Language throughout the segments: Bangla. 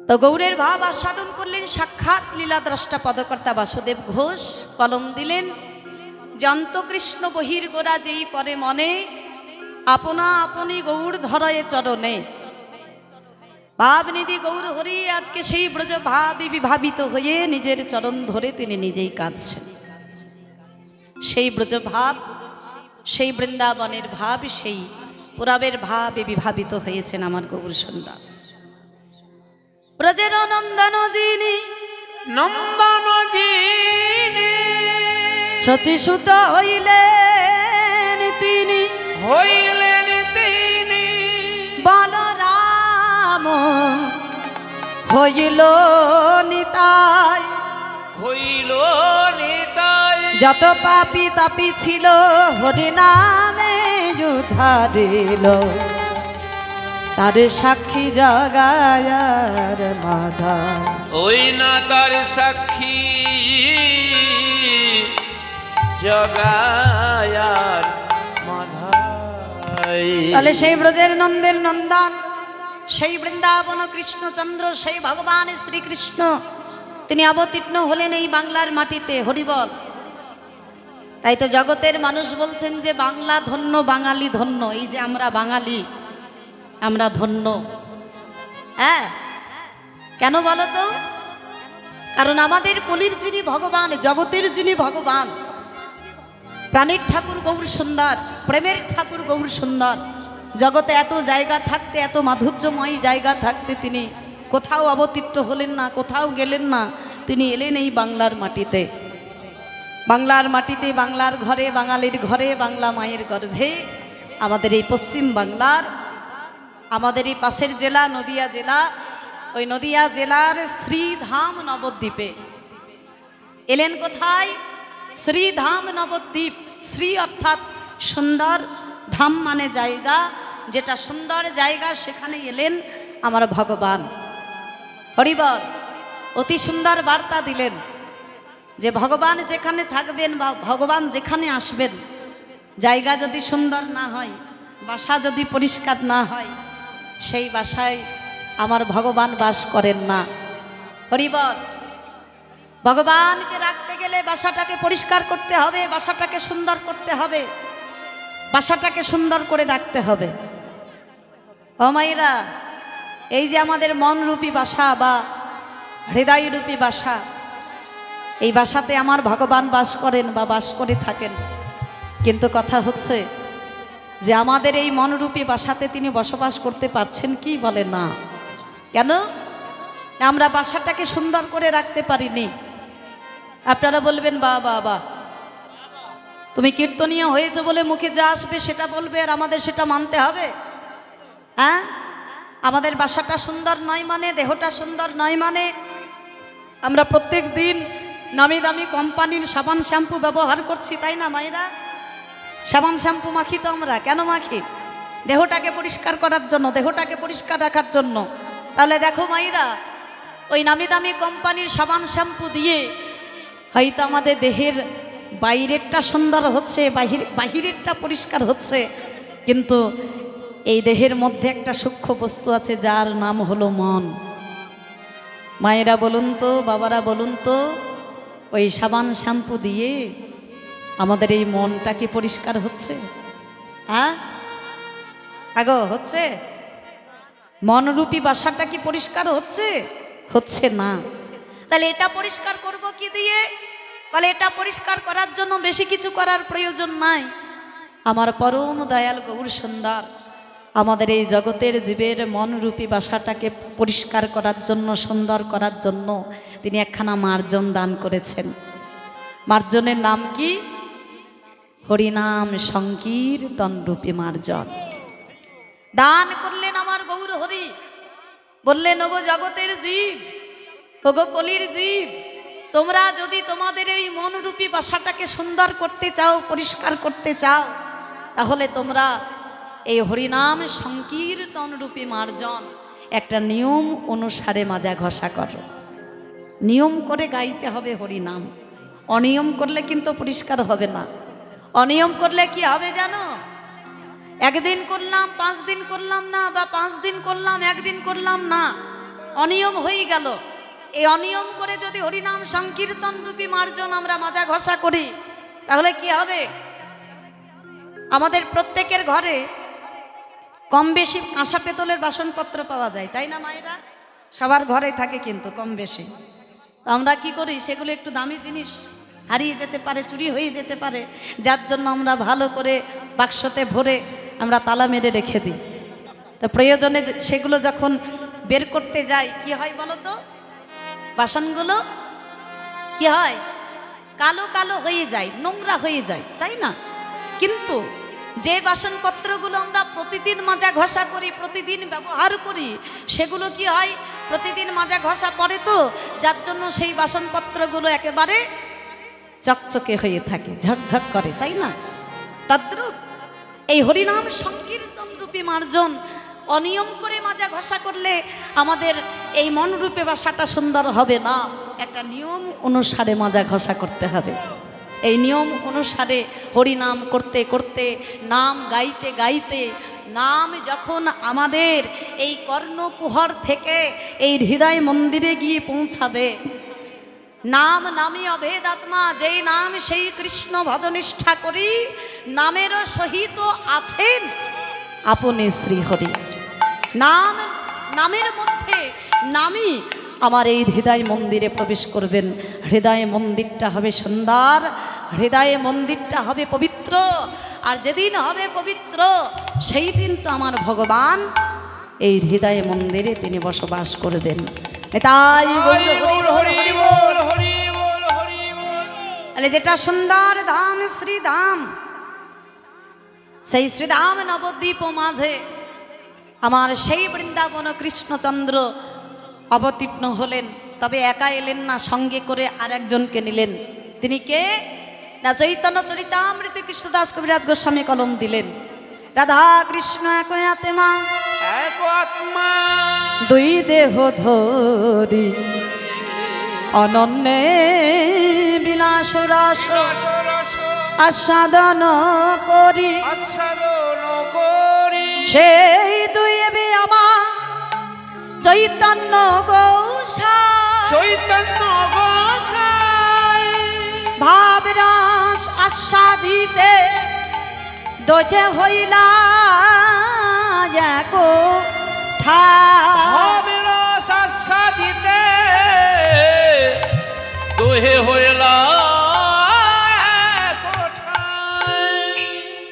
তো গৌরের ভাব আস্বাদন করলেন সাক্ষাৎ লীলাদ্রষ্টা পদকর্তা বাসুদেব ঘোষ। কলম দিলেন, জান্ত কৃষ্ণ বহির গোরা যেই পরে মনে, আপনা আপনি গৌর ধরয়ে চরণে। ভাবনিধি গৌর হরি আজকে সেই ব্রজ ভাবি বিভাবিত হয়ে নিজের চরণ ধরে তিনি নিজেই কাঁদছেন। সেই ব্রজ ভাব, সেই বৃন্দাবনের ভাব, সেই পুরাবের ভাবে বিভাবিত হয়েছেন আমার গৌর সুন্দর। ব্রজের নন্দন যিনি, নন্দন যিনি, শচীসুত হইলেন তিনি, হইলেন তিনি, বলরাম হইল নিতাই, হইল নিতাই। যত পাপী তাপী ছিল হরি নামে উদ্ধারিল, তার সাক্ষী জগায়ার মাধা। ওই না তার সাক্ষী জগায়ার মাধাই। তাহলে সেই ব্রজের নন্দের নন্দন, সেই বৃন্দাবন কৃষ্ণচন্দ্র, সেই ভগবান শ্রীকৃষ্ণ তিনি অবতীর্ণ হলেন এই বাংলার মাটিতে। হরিবল। তাই তো জগতের মানুষ বলছেন যে বাংলা ধন্য, বাঙালি ধন্য। এই যে আমরা বাঙালি, আমরা ধন্য। হ্যাঁ, কেন বলো তো? কারণ আমাদের কলির যিনি ভগবান, জগতের যিনি ভগবান, প্রাণীর ঠাকুর গৌর সুন্দর, প্রেমের ঠাকুর গৌর সুন্দর, জগতে এত জায়গা থাকতে, এত মাধুর্যময় জায়গা থাকতে তিনি কোথাও অবতীর্ণ হলেন না, কোথাও গেলেন না। তিনি এলেন এই বাংলার মাটিতে। বাংলার মাটিতে, বাংলার ঘরে, বাঙালির ঘরে, বাংলা মায়ের গর্ভে, আমাদের এই পশ্চিম বাংলার, আমাদের এই পাশের জেলা নদিয়া জেলা, ওই নদিয়া জেলার শ্রীধাম নবদ্বীপে এলেন। কোথায়? শ্রীধাম নবদ্বীপ। শ্রী অর্থাৎ সুন্দর, ধাম মানে জায়গা, যেটা সুন্দর জায়গা সেখানে এলেন আমার ভগবান। হরিবল। অতি সুন্দর বার্তা দিলেন যে ভগবান যেখানে থাকবেন বা ভগবান যেখানে আসবেন, জায়গা যদি সুন্দর না হয়, বাসা যদি পরিষ্কার না হয়, সেই বাসায় আমার ভগবান বাস করেন না। হরিবল। ভগবানকে রাখতে গেলে বাসাটাকে পরিষ্কার করতে হবে, বাসাটাকে সুন্দর করতে হবে, বাসাটাকে সুন্দর করে রাখতে হবে। ও মায়েরা, এই যে আমাদের মনরূপী বাসা বা হৃদয়রূপী বাসা, এই বাসাতে আমার ভগবান বাস করেন বা বাস করে থাকেন। কিন্তু কথা হচ্ছে যে আমাদের এই মনরূপী বাসাতে তিনি বসবাস করতে পারছেন কি? বলে না। কেন? আমরা বাসাটাকে সুন্দর করে রাখতে পারিনি। আপনারা বলবেন বা বা বা, তুমি কীর্তনীয় হয়েছে বলে মুখে যা আসবে সেটা বলবে আর আমাদের সেটা মানতে হবে? হ্যাঁ, আমাদের বাসাটা সুন্দর নয় মানে, দেহটা সুন্দর নয় মানে আমরা প্রত্যেক দিন নামি দামি কোম্পানির সাবান শ্যাম্পু ব্যবহার করছি, তাই না মায়েরা? সাবান শ্যাম্পু মাখি তো আমরা। কেন মাখি? দেহটাকে পরিষ্কার করার জন্য, দেহটাকে পরিষ্কার রাখার জন্য। তাহলে দেখো মায়েরা, ওই নামি দামি কোম্পানির সাবান শ্যাম্পু দিয়ে হয়তো আমাদের দেহের বাইরেরটা সুন্দর হচ্ছে, বাহিরেরটা পরিষ্কার হচ্ছে, কিন্তু এই দেহের মধ্যে একটা সূক্ষ্ম বস্তু আছে যার নাম হলো মন। মায়েরা বলুন তো, বাবারা বলুন তো, ওই সাবান শ্যাম্পু দিয়ে আমাদের এই মনটা কি পরিষ্কার হচ্ছে? হ্যাঁ আগো হচ্ছে? মনরূপী বাসাটা কি পরিষ্কার হচ্ছে? হচ্ছে না। তাহলে এটা পরিষ্কার করব কি দিয়ে? বলে এটা পরিষ্কার করার জন্য বেশি কিছু করার প্রয়োজন নাই। আমার পরম দয়াল গৌর সুন্দর আমাদের এই জগতের জীবের মনরূপী বাসাটাকে পরিষ্কার করার জন্য, সুন্দর করার জন্য তিনি একখানা মার্জন দান করেছেন। মার্জনের নাম কি? হরিনাম সংকীর্তন রূপী মার্জন দান করলেন আমার গৌর হরি। বললেন, ওগো জগতের জীব, ওগো কলির জীব, তোমরা যদি তোমাদের এই মনরূপী বাসাটাকে সুন্দর করতে চাও, পরিষ্কার করতে চাও, তাহলে তোমরা এই হরিনাম সংকীর্তন রূপী মার্জন একটা নিয়ম অনুসারে মাজা ঘষা করো। নিয়ম করে গাইতে হবে হরিনাম। অনিয়ম করলে কিন্তু পরিষ্কার হবে না। অনিয়ম করলে কি হবে জানো? একদিন করলাম, 5 দিন করলাম না, বা 5 দিন করলাম, একদিন করলাম না, অনিয়ম হয়ে গেল। এই অনিয়ম করে যদি হরিনাম সংকীর্তন রূপী মার্জন আমরা মাজা ঘষা করি, তাহলে কি হবে? আমাদের প্রত্যেকের ঘরে কম বেশি কাঁসা পেতলের বাসনপত্র পাওয়া যায়, তাই না মায়েরা? সবার ঘরে থাকে কিন্তু কম বেশি। আমরা কি করি, সেগুলো একটু দামি জিনিস, হারিয়ে যেতে পারে, চুরি হয়ে যেতে পারে, যার জন্য আমরা ভালো করে বাক্সতে ভরে আমরা তালা মেরে রেখে দিই। তো প্রয়োজনে সেগুলো যখন বের করতে যাই, কি হয় বলো তো? বাসনগুলো কি হয়? কালো কালো হয়ে যায়, নোংরা হয়ে যায়, তাই না? কিন্তু যে বাসনপত্রগুলো আমরা প্রতিদিন মাজা ঘষা করি, প্রতিদিন ব্যবহার করি, সেগুলো কি হয়? প্রতিদিন মাজা ঘষা পড়ে, তো যার জন্য সেই বাসনপত্রগুলো একেবারে চকচকে হয়ে থাকে, ঝকঝক করে, তাই না? তদ্রূপ এই হরিনাম সংকীর্তন রূপী মার্জন অনিয়ম করে মাজা ঘষা করলে আমাদের এই মন রূপে বাসাটা সুন্দর হবে না। একটা নিয়ম অনুসারে মাজা ঘষা করতে হবে। এই নিয়ম অনুসারে হরিনাম করতে করতে, নাম গাইতে গাইতে, নাম যখন আমাদের এই কর্ণকুহর থেকে এই হৃদয় মন্দিরে গিয়ে পৌঁছাবে, নাম নামী অভেদ আত্মা, যেই নাম সেই কৃষ্ণ ভজনিষ্ঠা করি, নামেরও সহিত আছেন আপনি শ্রীহরি। নাম, নামের মধ্যে নামই আমার এই হৃদয় মন্দিরে প্রবেশ করবেন। হৃদয় মন্দিরটা হবে সুন্দর, হৃদয় মন্দিরটা হবে পবিত্র। আর যেদিন হবে পবিত্র, সেই দিন তো আমার ভগবান এই হৃদয় মন্দিরে তিনি বসবাস করবেন। তাই যেটা সুন্দর ধাম শ্রীধাম, সেই শ্রীধাম নবদ্বীপ মাঝে আমার সেই বৃন্দাবন কৃষ্ণচন্দ্র অবতীর্ণ হলেন। তবে একা এলেন না, সঙ্গে করে আরেকজনকে নিলেন। তিনি কে? না চৈতন্য চরিতামৃতে কৃষ্ণদাস কবিরাজ গোস্বামী কলম দিলেন। রাধা কৃষ্ণ এক আত্মা, এক আত্মা, দুই দেহ ধরি, অনন্যে বিলাস রস আস্বাদন করি, সেই দুই বে আমার চৈতন্য গোসাই, চৈতন্য গোসাই, ভাবরস আস্বাদিতে দোষে হইলা যাকো ঠাই, ভাবরস আস্বাদিতে দোহে হইলা।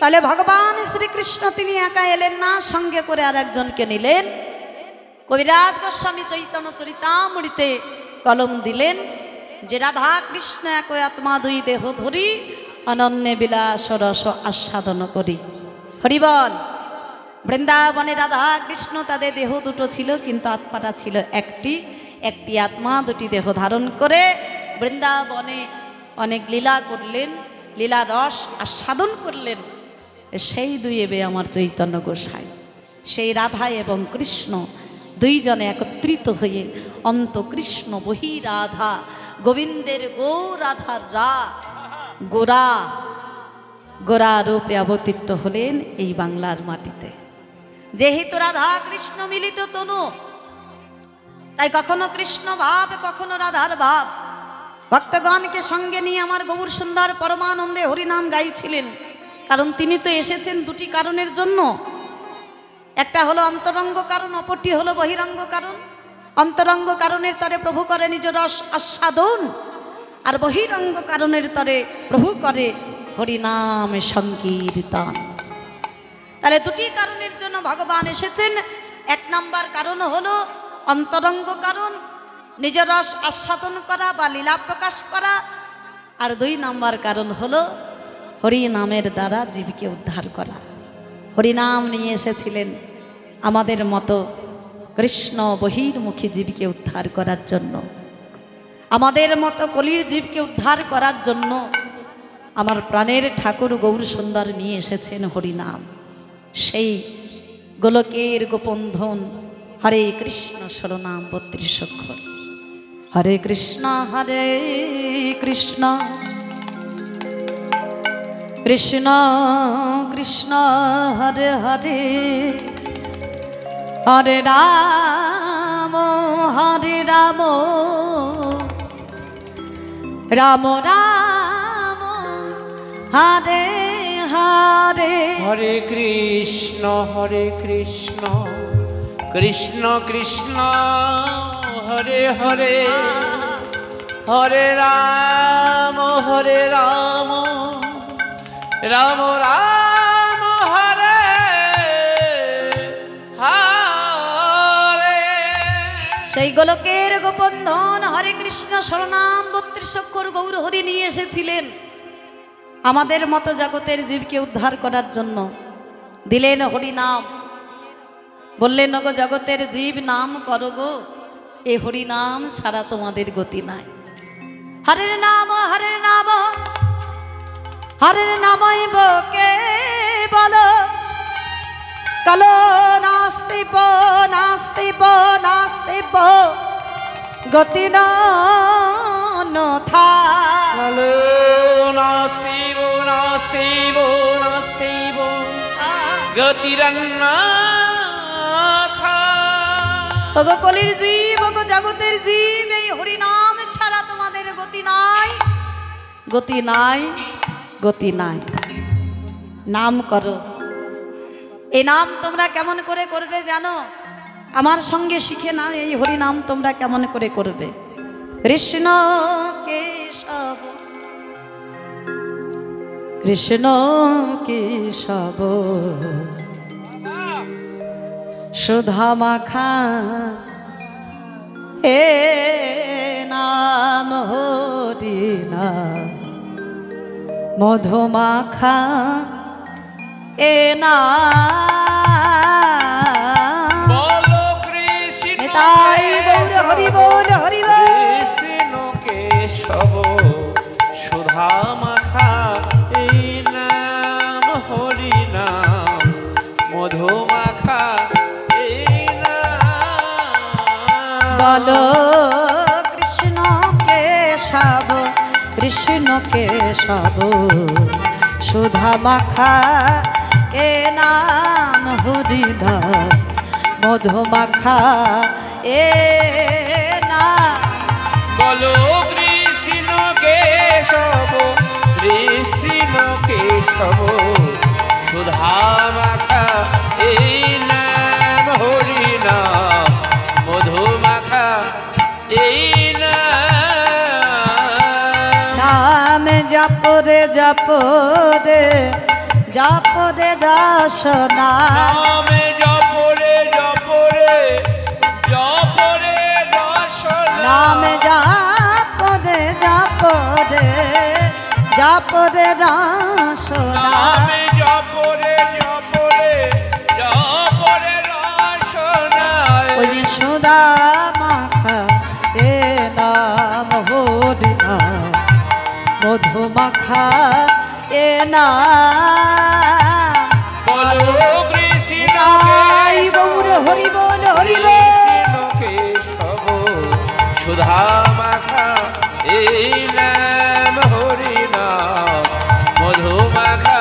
তাহলে ভগবান শ্রীকৃষ্ণ তিনি একা এলেন না, সঙ্গে করে আর একজনকে নিলেন। কবিরাজ গোস্বামী চৈতন্য চরিতামৃতে কলম দিলেন যে রাধা কৃষ্ণ এক আত্মা, দুই দেহ ধরি, অনন্যে বিলাস রস আস্বাদন করি। হরিবল। বৃন্দাবনে রাধা কৃষ্ণ তাদের দেহ দুটো ছিল, কিন্তু আত্মাটা ছিল একটি। একটি আত্মা দুটি দেহ ধারণ করে বৃন্দাবনে অনেক লীলা করলেন, লীলা রস আস্বাদন করলেন। সেই দুই এবে আমার চৈতন্য গোসাই, সেই রাধা এবং কৃষ্ণ দুইজনে একত্রিত হয়ে অন্ত কৃষ্ণ বহি রাধা, গোবিন্দের গো রাধার রা, গোরা গোরা রূপে অবতীর্ণ হলেন এই বাংলার মাটিতে। যেহেতু রাধা কৃষ্ণ মিলিত তনু, তাই কখনো কৃষ্ণ ভাব, কখনো রাধার ভাব। ভক্তগণকে সঙ্গে নিয়ে আমার গৌর সুন্দর পরমানন্দে হরিনাম গাইছিলেন। কারণ তিনি তো এসেছেন দুটি কারণের জন্য। একটা হলো অন্তরঙ্গ কারণ, অপরটি হলো বহিরঙ্গ কারণ। অন্তরঙ্গ কারণের তরে প্রভু করে নিজ রস আস্বাদন, আর বহিরঙ্গ কারণের তরে প্রভু করে হরিনাম সংকীর্তন। তাহলে দুটি কারণের জন্য ভগবান এসেছেন। এক নাম্বার কারণ হলো অন্তরঙ্গ কারণ, নিজ রস আস্বাদন করা বা লীলা প্রকাশ করা। আর দুই নাম্বার কারণ হলো হরিনামের দ্বারা জীবকে উদ্ধার করা। হরিনাম নিয়ে এসেছিলেন আমাদের মতো কৃষ্ণ বহির্মুখী জীবকে উদ্ধার করার জন্য, আমাদের মতো কলির জীবকে উদ্ধার করার জন্য আমার প্রাণের ঠাকুর গৌর সুন্দর নিয়ে এসেছেন হরিনাম। সেই গোলকের গোপন ধন হরে কৃষ্ণ শরনাম 32 অক্ষর। হরে কৃষ্ণ কৃষ্ণ কৃষ্ণ হরে হরে, হরে রাম হরে রাম রাম রাম হরে হরে হরে কৃষ্ণ কৃষ্ণ কৃষ্ণ হরে হরে হরে রাম রাম রাম হরে হরে। সেই গোলকের গোপন ধন হরে কৃষ্ণ শরণাম 32 অক্ষর গৌর হরি নিয়ে এসেছিলেন আমাদের মতো জগতের জীবকে উদ্ধার করার জন্য। দিলেন হরি নাম, বললেন গো জগতের জীব নাম করো গো, এ হরি নাম ছাড়া তোমাদের গতি নাই। হরের নাম হরের নাম হরের নামইব কে বলো, কালো নাস্তিব নাস্তিব নাস্তিব গতি নথা। কালো নাস্তিব নাস্তিব নাস্তিব গতিরন্নাথা। ওগো কলির জীব ওগো জগতের জীব, এই হরি নাম ছাড়া তোমাদের গতি নাই, গতি নাই, গতি নাই। নাম করো। এই নাম তোমরা কেমন করে করবে জানো? আমার সঙ্গে শিখে না এই হরি নাম তোমরা কেমন করে করবে। কৃষ্ণ কেশব কৃষ্ণ কেশব সুধা মাখা এ নাম হরি না মধু মাখা এ না। বলো কৃষ্ণ তাই গৌর হরি বল হরি বল। কৃষ্ণ কেশব সুধা মাখা এই নাম হরি নাম মধু মাখা এই নাম। বলো কৃষ্ণ কেশব কৃষ্ণ কেশব সুধা মাখা এ নাম হরি নাম মধু মাখা এ না। বলো কৃষ্ণ কেশব কৃষ্ণ কেশব সুধা মাখা এই নাম হরি নাম মধু মাখা এই নাম জপরে জপরে জপরে রসনা। নামে জপরে জপরে জপরে রসনা। নাম জপরে জপরে জপরে রসনা। নামে জপরে জপরে জপরে রসনা। ওই যে সুধা মাখা এ নাম হরি নাম মধু মাখা এ নাম। বলো কৃষ্ণ তাই গৌর হরি বল হরি বল। কৃষ্ণ কেশব সুধা মাখা এই নাম হরি নাম মধু মাখা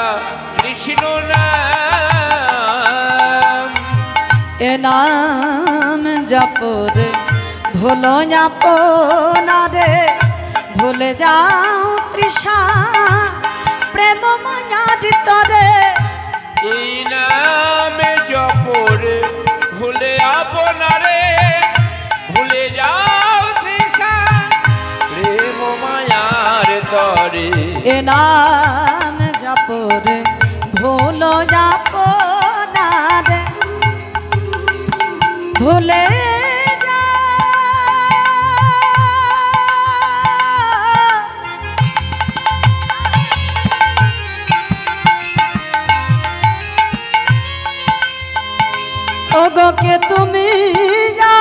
কৃষ্ণ নাম। এ নাম জপরে ভুলো যাপনা রে, ভুলে যাও তৃষা প্রেম মায়ার তরে। এই নামে জপরে ভুলে আপনারে ভুলে যাও তৃষা প্রেম মায়ার তরে। এ নাম জপরে ভুলো যাপনা রে, ভুলে ওগো কে তুমি না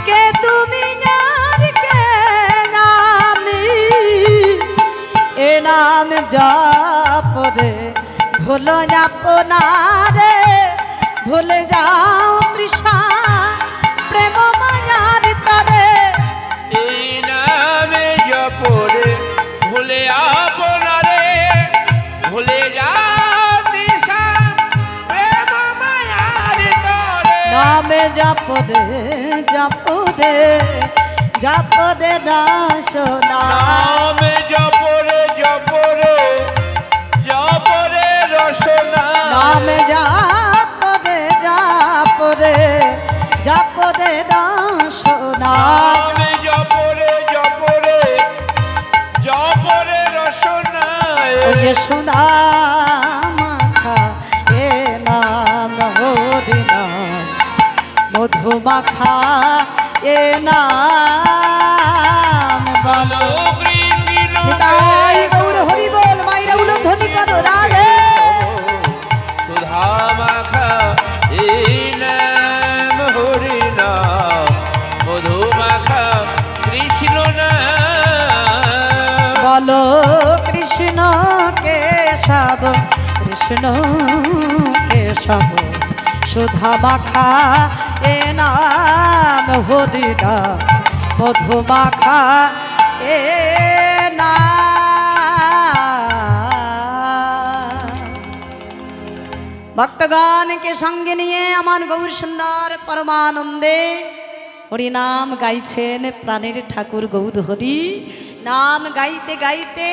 কে তুমি নার কে নামি এ নাম জপরে ভুলো যাপনা রে, ভুলে যাও তৃষা প্রেম মায়ার তরে। এই নামে জপরে ভুলে আপনারে ভুলে যাও তৃষা প্রেম মায়ার তরে। নামে জপরে জপরে জপরে রসনা নাম জপরে জপরে জপরে রসনা নাম জপরে জপরে জপরে রসনা নাম জপরে জপরে জপরে রসনা ওরে সোনা মাখা এ নাম হরি নাম মধু মাখা এ নাম বলো কৃষ্ণ নিতাই গৌর হরি বল মাইরা উলম ধ্বনি করো রাধে সুধা মাখা এই নাম হরি নাম মধু মাখা কৃষ্ণ নাম বলো কৃষ্ণ কেশব কৃষ্ণ কেশব সুধা মাখা এ নাম হরি নাম মধু মাখা এ নাম ভক্তগণকে সঙ্গে নিয়ে আমার গৌর সুন্দর পরমানন্দে হরি নাম গাইছেন প্রাণের ঠাকুর গৌর হরি নাম গাইতে গাইতে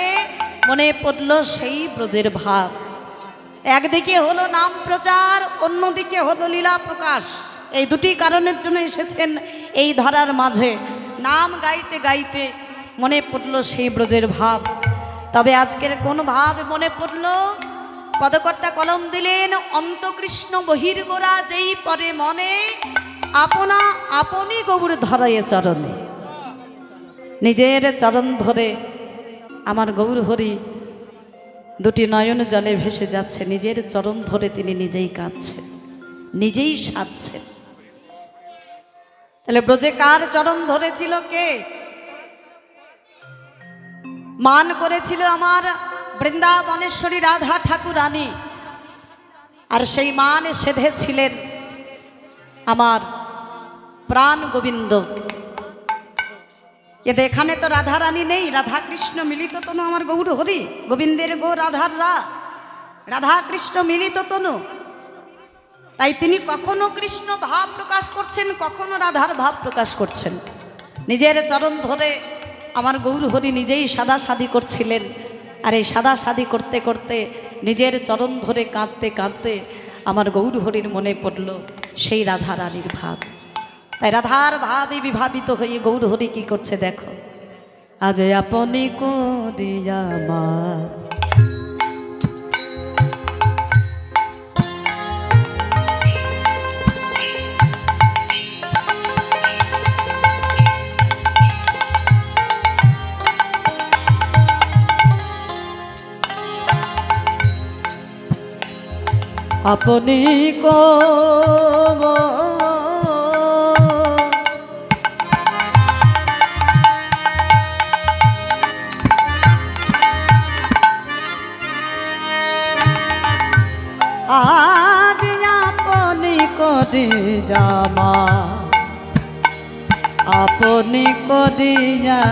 মনে পড়ল সেই ব্রজের ভাব একদিকে হলো নাম প্রচার অন্যদিকে হলো লীলা প্রকাশ এই দুটি কারণের জন্য এসেছেন এই ধরার মাঝে নাম গাইতে গাইতে মনে পড়ল সেই ব্রজের ভাব তবে আজকের কোন ভাব মনে পড়ল পদকর্তা কলম দিলেন অন্তকৃষ্ণ বহির্গোরা যেই পরে মনে আপনা আপনি গৌর ধরায় চরণে নিজের চরণ ধরে আমার গৌর হরি দুটি নয়ন জলে ভেসে যাচ্ছে নিজের চরণ ধরে তিনি নিজেই কাঁদছেন নিজেই সাধছেন তাহলে ব্রজে কার চরণ ধরেছিল কে মান করেছিল আমার বৃন্দাবনেশ্বরী রাধা ঠাকুরানী আর সেই মান সেধেছিলেন আমার প্রাণ গোবিন্দ কিন্তু এখানে তো রাধা রানী নেই রাধা কৃষ্ণ মিলিত তনু আমার গৌর হরি গোবিন্দের গো রাধার রাধা কৃষ্ণ মিলিত তনু তাই তিনি কখনো কৃষ্ণ ভাব প্রকাশ করছেন কখনো রাধার ভাব প্রকাশ করছেন নিজের চরণ ধরে আমার গৌর হরি নিজেই সাদা সাদি করছিলেন আর এই সাদা সাদি করতে করতে নিজের চরণ ধরে কাঁদতে কাঁদতে আমার গৌর হরির মনে পড়ল সেই রাধা রানীর ভাব তাই রাধার ভাবে বিভাবিত হয়ে গৌর হরি কি করছে দেখো আজ আপনি করিয়া মা আপনি কো আজ আপনি করি জামা আপনি করিয়া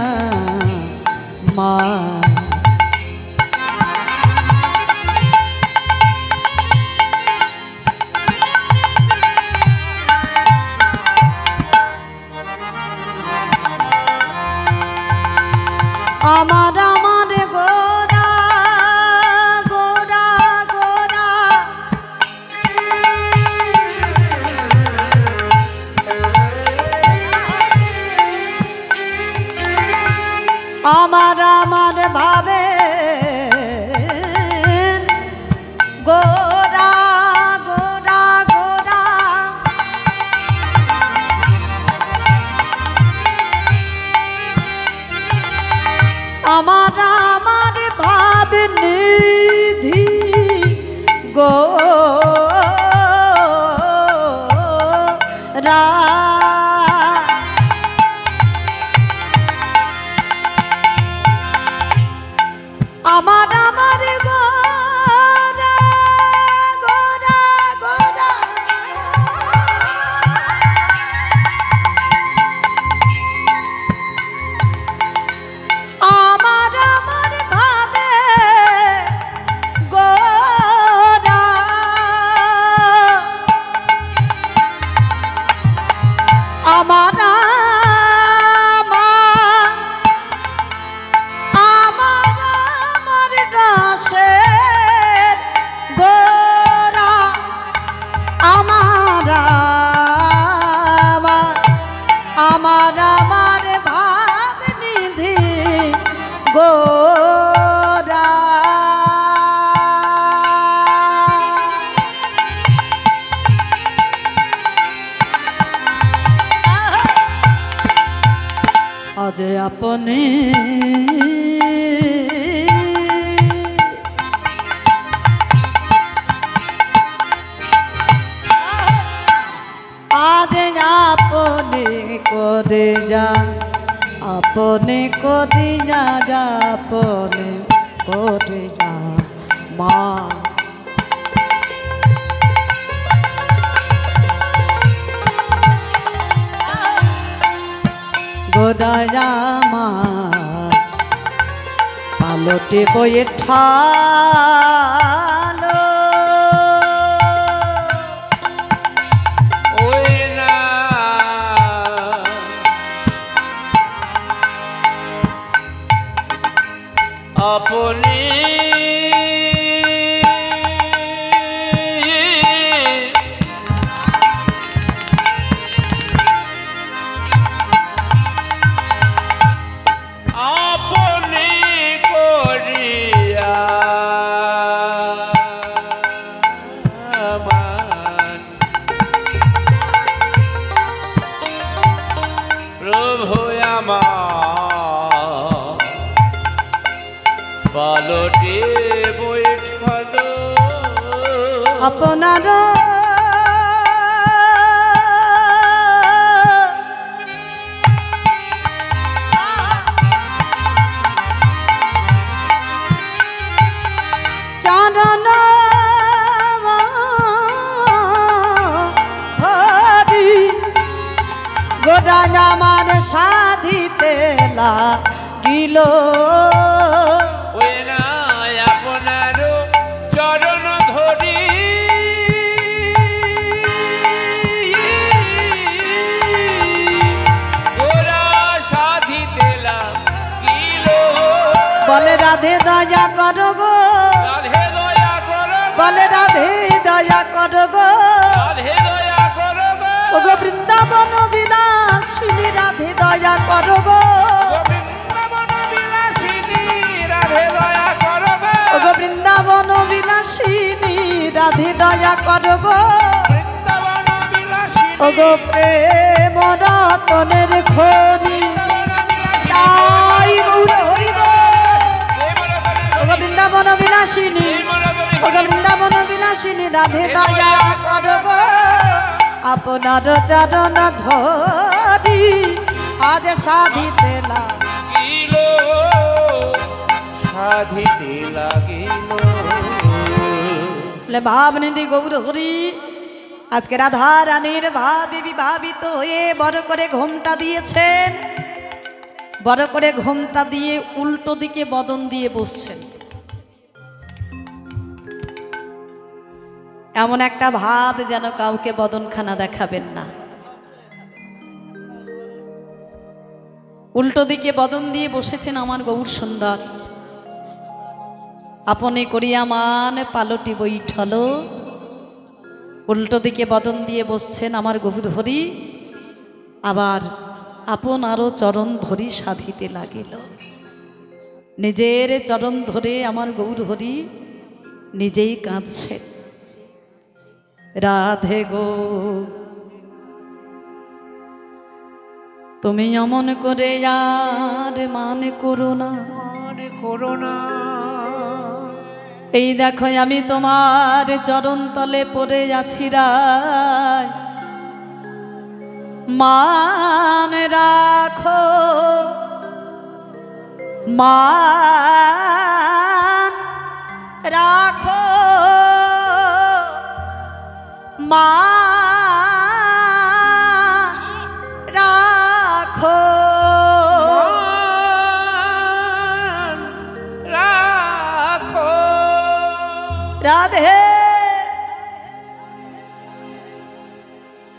মা আমার আমার গোরা গোরা গোরা আমার আমার ভাবে গোরা গোরা গোরা আমার আমার ভাব নিধি গোরা আমার আমার গোরা গোরা গোরা আমার আমার ভাবে গোরা আমার আমার ভাব নিধি গোরা আজ আপনি আজ আপনি করে যা আপনি করে যা যা আপনি করে যা মা গোদায়া মা পালটে বয়ে ঠালো ওই না আপনি পালটে বৈঠালো আপনার চরণ ধরি গোদায় আমার সাধিতে লাগিল ওই না আপনার চরণ ধরি গোরা সাধিতে লাগিল বলে রাধে দয়া করো গো রাধে দয়া করো বলে রাধে দয়া করো গো রাধে দয়া করো ও গো বৃন্দাবন বিলাসিনী রাধে দয়া করো গো বৃন্দাবন বিলাসিনী রাধে দয়া করো ও গো বৃন্দাবন বিলাসিনী রাধে দয়া করো গো বৃন্দাবন বিলাসিনী ও গো প্রেম রতনের খনি তাই গৌর হরি ও গো বৃন্দাবন বিলাসিনী ও গো বৃন্দাবন বিলাসিনী রাধে দয়া করো গো আপনার চরণ ধরি আজ সাধিতে লাগিল সাধিতে লাগিল ভাবনিধি গৌর হরি আজকে রাধা রানীর ভাবে বিভাবিত হয়ে বড় করে ঘোমটা দিয়েছেন বড় করে ঘোমটা দিয়ে উল্টো দিকে বদন দিয়ে বসছেন এমন একটা ভাব যেন কাউকে বদনখানা দেখাবেন না উল্টো দিকে বদন দিয়ে বসেছেন আমার গৌর সুন্দর আপনি করিয়া মান পালটি বৈঠল উল্টো দিকে বদন দিয়ে বসছেন আমার গৌর হরি আবার আপন আরো চরণ ধরি সাধিতে লাগিল নিজের চরণ ধরে আমার গৌর হরি নিজেই কাঁদছেন রাধে গো তুমি অমন করে আর মানে করো না এই দেখো আমি তোমার চরণ তলে পড়ে আছি রায় মান রাখো মান রাখো মান রাখো রাখো রাধে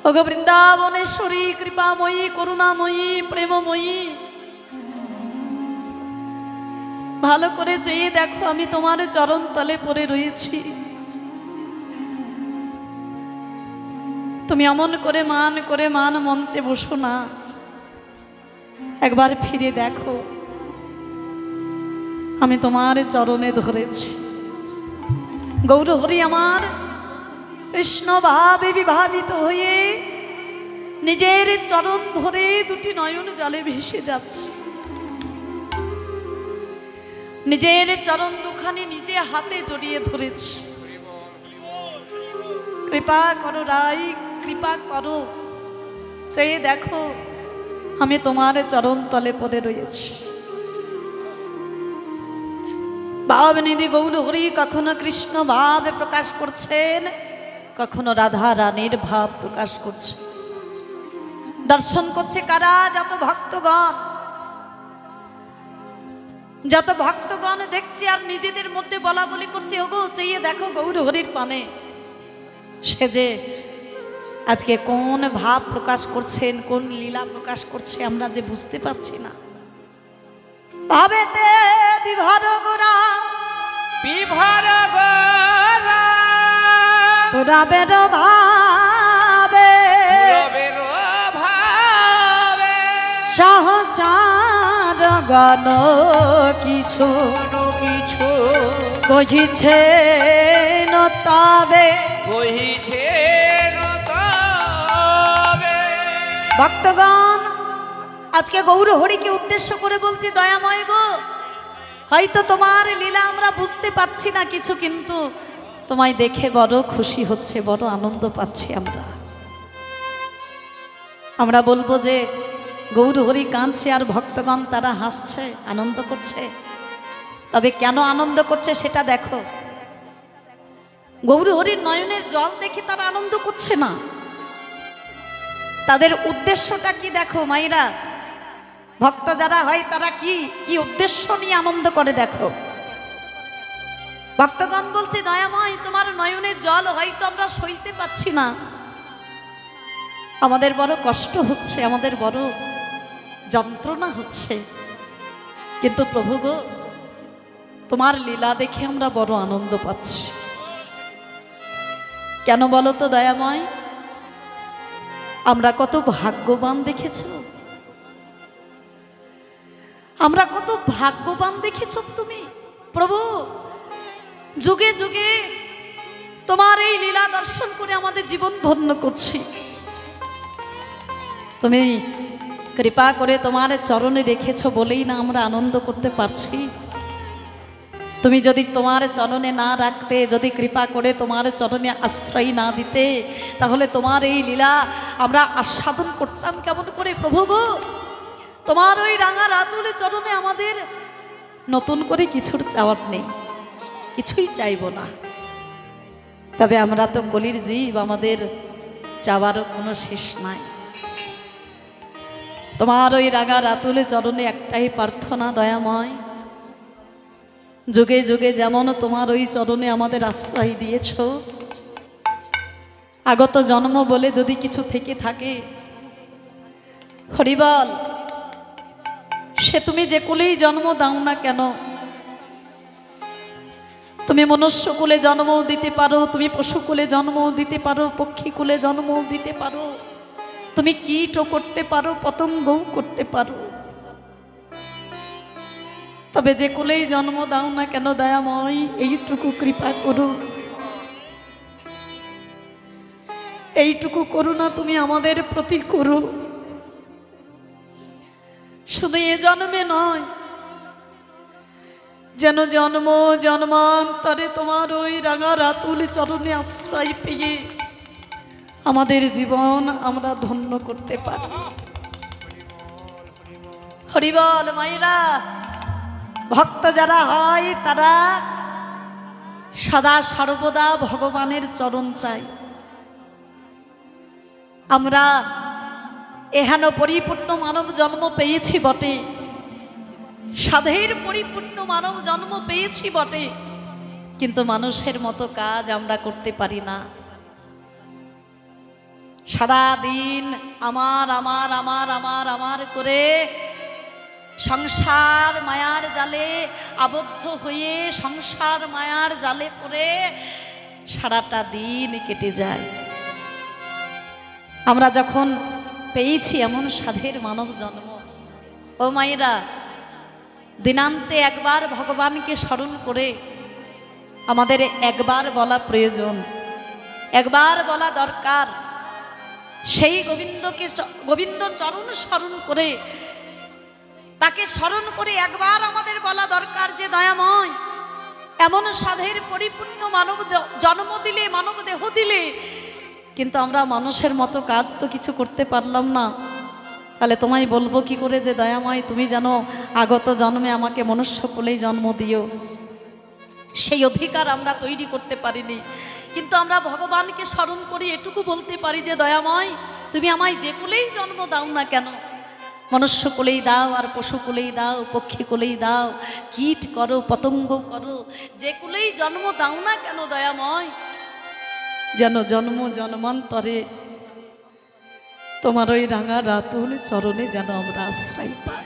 ওগো বৃন্দাবনেশ্বরী কৃপাময়ী করুণাময়ী প্রেমময়ী ভালো করে চেয়ে দেখো আমি তোমার চরণ তলে পড়ে রয়েছি তুমি এমন করে মান মঞ্চে বসো না একবার ফিরে দেখো, আমি তোমার চরণে ধরেছি। গৌরহরি আমার কৃষ্ণ ভাবে বিভাবিত হয়ে নিজের চরণ ধরে দুটি নয়ন জলে ভেসে যাচ্ছে। নিজের চরণ দুখানি নিজে হাতে জড়িয়ে ধরেছি। কৃপা করো রাই, কৃপা করো, চেয়ে দেখো আমি তোমার চরণ তলে পড়ে রয়েছি। ভাব নিধি গৌরহরি কখনো কৃষ্ণ ভাব প্রকাশ করছেন, কখনো রাধা রানীর ভাব প্রকাশ করছে। দর্শন করছে কারা? যত ভক্তগণ, যত ভক্তগণ দেখছে আর নিজেদের মধ্যে বলা বলি করছে, ওগো চেয়ে দেখো গৌরহরির পানে সে যে আজকে কোন ভাব প্রকাশ করছেন, কোন লীলা প্রকাশ করছে আমরা যে বুঝতে পারছি না। ভাবেতে বিভর গোরা, বিভর গোরা, পুরাবের ভাবে, রবের ভাবে, সহচার গণ কিছু কিছু কহিছে তবে, কহিছে তবে। ভক্তগণ আজকে গৌরহরিকে উদ্দেশ্য করে বলছি, দয়াময় গো, হয়তো তোমার লীলা আমরা বুঝতে পারছি না কিছু, কিন্তু তোমায় দেখে বড় খুশি হচ্ছে, বড় আনন্দ পাচ্ছি আমরা। আমরা বলবো যে গৌরহরি কাঁদছে আর ভক্তগণ তারা হাসছে, আনন্দ করছে। তবে কেন আনন্দ করছে সেটা দেখো। গৌরহরির নয়নের জল দেখে তারা আনন্দ করছে না, তাদের উদ্দেশ্যটা কি দেখো মায়েরা। ভক্ত যারা হয় তারা কি কি উদ্দেশ্য নিয়ে আনন্দ করে দেখো। ভক্তগণ বলছে, দয়াময় তোমার নয়নের জল হয়তো আমরা সইতে পাচ্ছি না, আমাদের বড় কষ্ট হচ্ছে, আমাদের বড় যন্ত্রণা হচ্ছে, কিন্তু প্রভু গো তোমার লীলা দেখে আমরা বড় আনন্দ পাচ্ছি। কেন বলো তো দয়াময়? আমরা কত ভাগ্যবান দেখেছ, আমরা কত ভাগ্যবান দেখেছ তুমি প্রভু। যুগে যুগে তোমার এই লীলা দর্শন করে আমাদের জীবন ধন্য করছি। তুমি কৃপা করে তোমার চরণে রেখেছ বলেই না আমরা আনন্দ করতে পারছি। তুমি যদি তোমার চরণে না রাখতে, যদি কৃপা করে তোমার চরণে আশ্রয় না দিতে, তাহলে তোমার এই লীলা আমরা আস্বাদন করতাম কেমন করে প্রভু গো। তোমার ওই রাঙা রাতুল চরণে আমাদের নতুন করে কিছুর চাওয়ার নেই, কিছুই চাইব না। তবে আমরা তো কলির জীব, আমাদের চাওয়ারও কোনো শেষ নাই। তোমার ওই রাঙা রাতুল চরণে একটাই প্রার্থনা, দয়াময় যুগে যুগে যেমন তোমার ওই চরণে আমাদের আশ্রয় দিয়েছ, আগত জন্ম বলে যদি কিছু থেকে থাকে হরিবল, সে তুমি যে কুলেই জন্ম দাও না কেন, তুমি মনুষ্য কুলে জন্মও দিতে পারো, তুমি পশু কুলে জন্মও দিতে পারো, পক্ষী কুলে জন্মও দিতে পারো, তুমি কীটও করতে পারো, পতঙ্গও করতে পারো। তবে যে কুলেই জন্ম দাও না কেন দয়াময়, এইটুকু কৃপা করো, এইটুকু করুণা তুমি আমাদের প্রতি করো। শুধু এ জন্মে নয়, যেন জন্ম জন্মান্তরে তোমার ওই রাঙা রাতুল চরণে আশ্রয় পেয়ে আমাদের জীবন আমরা ধন্য করতে পারি। হরিবল মায়েরা, ভক্ত যারা হয় তারা সদা সর্বদা ভগবানের চরণ চায়। আমরা এহেন পরিপূর্ণ মানব জন্ম পেয়েছি বটে, সাধের পরিপূর্ণ মানব জন্ম পেয়েছি বটে, কিন্তু মানুষের মতো কাজ আমরা করতে পারি না। সারা দিন আমার আমার আমার আমার আমার করে সংসার মায়ার জালে আবদ্ধ হয়ে, সংসার মায়ার জালে পড়ে সারাটা দিন কেটে যায়। আমরা যখন পেয়েছি এমন সাধের মানব জন্ম, ও মায়েরা, দিনান্তে একবার ভগবানকে স্মরণ করে আমাদের একবার বলা প্রয়োজন, একবার বলা দরকার। সেই গোবিন্দকে, গোবিন্দ চরণ স্মরণ করে, তাকে স্মরণ করে একবার আমাদের বলা দরকার যে দয়াময়, এমন সাধের পরিপূর্ণ মানব জন্ম দিলে, মানব দেহ দিলে, কিন্তু আমরা মানুষের মতো কাজ তো কিছু করতে পারলাম না। তাহলে তোমায় বলবো কি করে যে দয়াময় তুমি জানো আগত জন্মে আমাকে মনুষ্য কোলেই জন্ম দিও। সেই অধিকার আমরা তৈরি করতে পারিনি, কিন্তু আমরা ভগবানকে স্মরণ করি, এটুকু বলতে পারি যে দয়াময় তুমি আমায় যে কোলেই জন্ম দাও না কেন, মনুষ্য কোলেই দাও, আর পশু কোলেই দাও, পক্ষী কোলেই দাও, কীট করো, পতঙ্গ করো, যে কোলেই জন্ম দাও না কেন দয়াময়, যেন জন্ম জন্মান্তরে তোমার ওই রাঙা রাতুল চরণে যেন আমরা আশ্রয় পাই।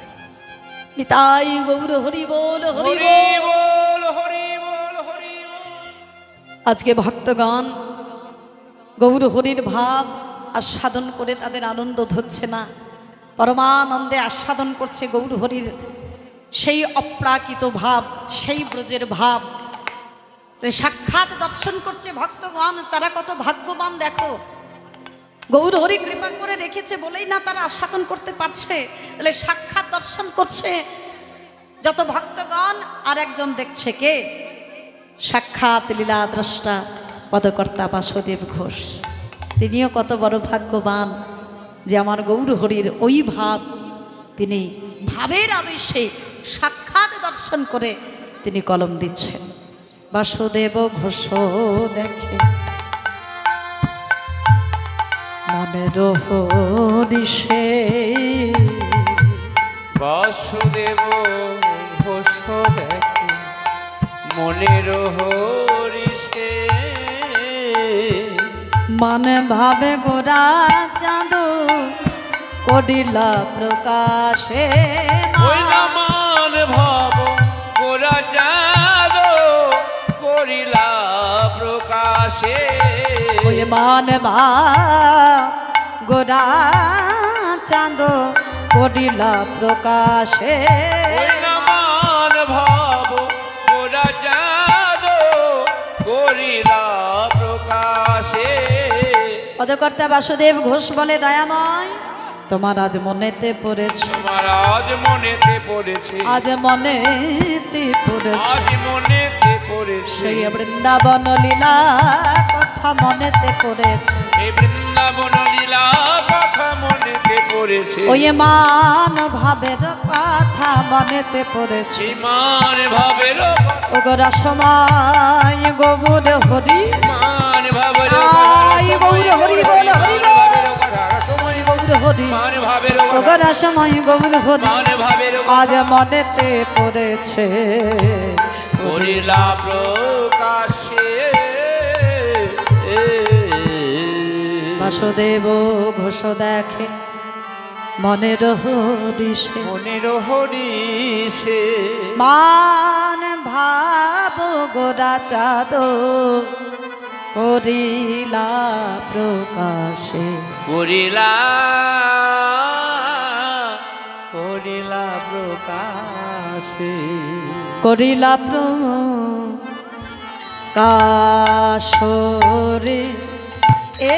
নিতাই গৌর হরি বল, হরি বল, হরি বল, হরি বল। আজকে ভক্তগণ গৌর হরির ভাব আস্বাদন করে তাদের আনন্দ ধরছে না, পরমানন্দে আস্বাদন করছে গৌর হরির সেই অপ্রাকৃত ভাব, সেই ব্রজের ভাব। সাক্ষাৎ দর্শন করছে ভক্তগণ, তারা কত ভাগ্যবান দেখো। গৌর হরি কৃপা করে রেখেছে বলেই না তারা আস্বাদন করতে পারছে, তাহলে সাক্ষাৎ দর্শন করছে যত ভক্তগণ, আর একজন দেখছে কে? সাক্ষাৎ লীলা দ্রষ্টা পদকর্তা বাসুদেব ঘোষ। তিনিও কত বড় ভাগ্যবান যে আমার গৌর হরির ওই ভাব তিনি ভাবের আবেশে সাক্ষাৎ দর্শন করে তিনি কলম দিচ্ছেন। বাসুদেব ঘোষ দেখে মনের হরিষে, বাসুদেব ঘোষ দেখে মনের হরিষে, মনে ভাবে গোরা চাঁদ করিলা প্রকাশে, ওই নামান ভাব গোরা চাঁদ করিলা প্রকাশে, ওই মান ভাব গোরা চাঁদ করিলা প্রকাশে, ওই নামান ভাব গোরা চাঁদ করিলা প্রকাশে। পদকর্তা বাসুদেব ঘোষ বলে দয়াময় তোমার আজ মনেতে পড়েছে, তোমার আজ মনেতে পড়েছে, আজ মনেতে পড়েছে, আজ মনেতে পড়েছে, সেই বৃন্দাবন লীলা কথা মনেতে পড়েছে, এই বৃন্দাবন লীলা কথা মনেতে পড়েছে, ওই মান ভাবের কথা মনেতে পড়েছে, মান ভাবের ওগরা সময় গৌর হরি, মান ভাবের আই গৌর হরি বল, হরি বল, সময় গৌর হরি, মান ভাবের ওগরা সময় গৌর হরি, মান ভাবের আজ মনেতে পড়েছে, করিলা প্রকাশে। বাসুদেব ঘোষ দেখে মনের হরিষে, মনের হরিষে, মান ভাব গোরা চাঁদ করিলা প্রকাশে, করিলা করিলা প্রকাশে, করিলা প্রকাশরে, এ